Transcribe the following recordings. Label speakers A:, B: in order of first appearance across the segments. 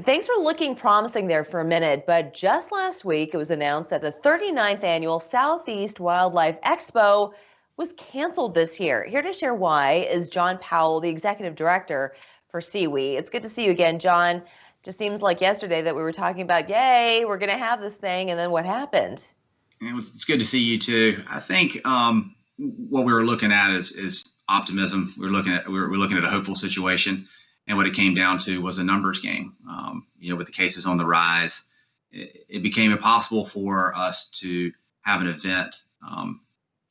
A: Things were looking promising there for a minute, but just last week it was announced that the 39th annual Southeast Wildlife Expo was canceled this year. Here to share why is John Powell, the executive director for SEWE. It's good to see you again, John. Just seems like yesterday that we were talking about, yay, we're going to have this thing, and then what happened?
B: It's good to see you too. I think what we were looking at is optimism. We were looking at a hopeful situation. And what it came down to was a numbers game. With the cases on the rise, it became impossible for us to have an event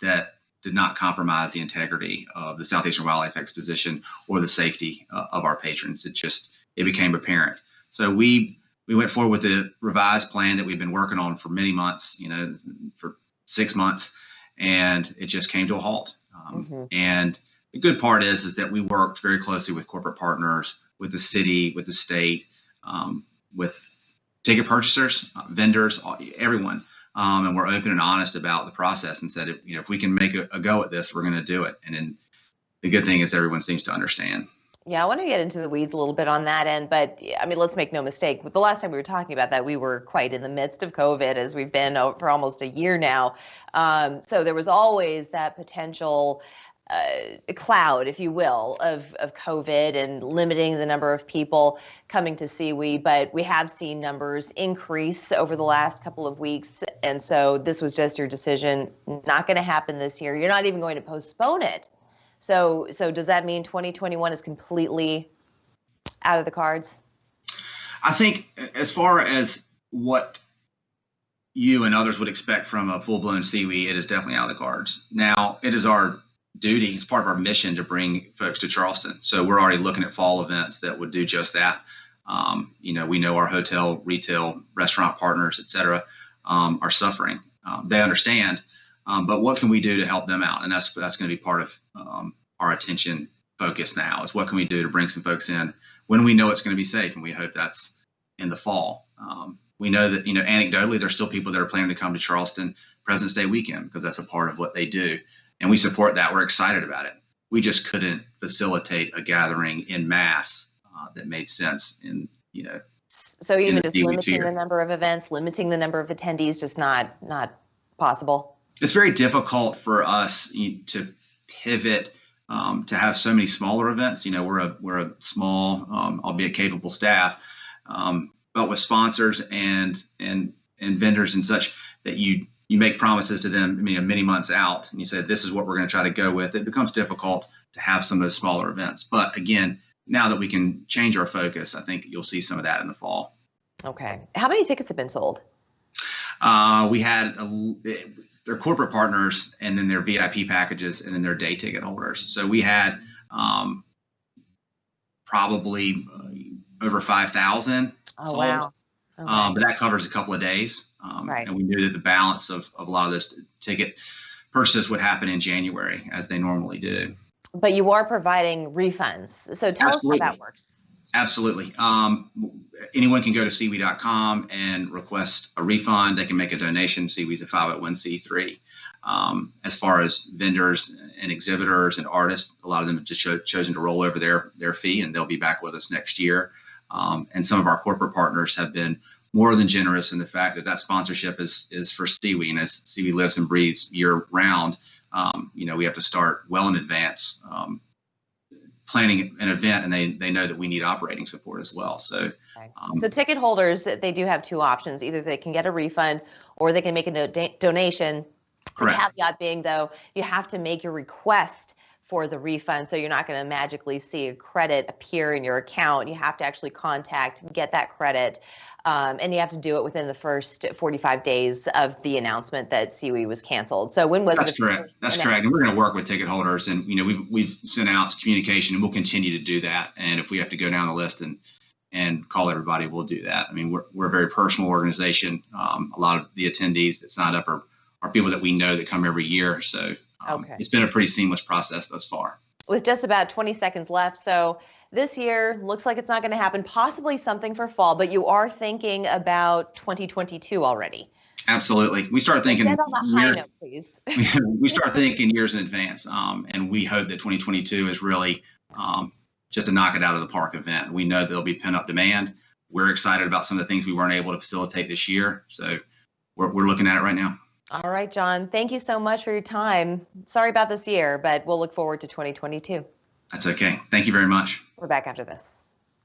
B: that did not compromise the integrity of the Southeastern Wildlife Exposition or the safety of our patrons. It became apparent. So we went forward with the revised plan that we've been working on for many months, for 6 months, and it just came to a halt. And the good part is that we worked very closely with corporate partners, with the city, with the state, with ticket purchasers, vendors, everyone. And we're open and honest about the process and said, if we can make a go at this, we're going to do it. And then the good thing is everyone seems to understand.
A: Yeah, I want to get into the weeds a little bit on that end, but I mean, let's make no mistake. The last time we were talking about that, we were quite in the midst of COVID, as we've been for almost a year now. So there was always that potential a cloud, if you will, of COVID and limiting the number of people coming to SEWE, but we have seen numbers increase over the last couple of weeks. And so this was just your decision, not going to happen this year. You're not even going to postpone it. So does that mean 2021 is completely out of the cards?
B: I think as far as what you and others would expect from a full-blown SEWE, it is definitely out of the cards. Now, it is our duty, it's part of our mission to bring folks to Charleston. So we're already looking at fall events that would do just that. We know our hotel, retail, restaurant partners, et cetera, are suffering. They understand, but what can we do to help them out? And that's going to be part of our attention focus now, is what can we do to bring some folks in when we know it's going to be safe, and we hope that's in the fall. We know that, anecdotally, there's still people that are planning to come to Charleston President's Day weekend because that's a part of what they do. And we support that. We're excited about it. We just couldn't facilitate a gathering in mass that made sense
A: So even just limiting the number of events, limiting the number of attendees, just not possible.
B: It's very difficult for us to pivot to have so many smaller events. We're a small, albeit capable staff, but with sponsors and vendors and such that you make promises to them many months out, and you say, this is what we're going to try to go with. It becomes difficult to have some of those smaller events. But again, now that we can change our focus, I think you'll see some of that in the fall.
A: Okay. How many tickets have been sold?
B: We had their corporate partners, and then their VIP packages, and then their day ticket holders. So we had probably over 5,000 sold.
A: Wow. Okay.
B: But that covers a couple of days.
A: Right.
B: And we knew that the balance of a lot of those ticket purchases would happen in January, as they normally do.
A: But you are providing refunds. So tell
B: Absolutely.
A: us how that works.
B: Absolutely. Anyone can go to SEWE.com and request a refund. They can make a donation. SEWE's a 501c3. As far as vendors and exhibitors and artists, a lot of them have just chosen to roll over their fee, and they'll be back with us next year. And some of our corporate partners have been more than generous in the fact that sponsorship is for SEWE, and as SEWE lives and breathes year round, we have to start well in advance planning an event, and they know that we need operating support as well. So,
A: so ticket holders, they do have two options: either they can get a refund or they can make a donation.
B: Correct.
A: The caveat being, though, you have to make your request for the refund, so you're not going to magically see a credit appear in your account. You have to actually get that credit, and you have to do it within the first 45 days of the announcement that SEWE was canceled. So when was
B: That's correct. That's correct. And we're going to work with ticket holders, and we've sent out communication, and we'll continue to do that. And if we have to go down the list and call everybody, we'll do that. I mean, we're a very personal organization. A lot of the attendees that sign up are people that we know that come every year. So It's been a pretty seamless process thus far.
A: With just about 20 seconds left, so this year looks like it's not going to happen, possibly something for fall, but you are thinking about 2022 already.
B: Absolutely. We start thinking
A: Get on the high note, please.
B: we start thinking years in advance, and we hope that 2022 is really just a knock it out of the park event. We know there'll be pent-up demand. we're excited about some of the things we weren't able to facilitate this year. So we're looking at it right now.
A: All right, John, thank you so much for your time. Sorry about this year, but we'll look forward to 2022.
B: That's okay. Thank you very much.
A: We're back after this.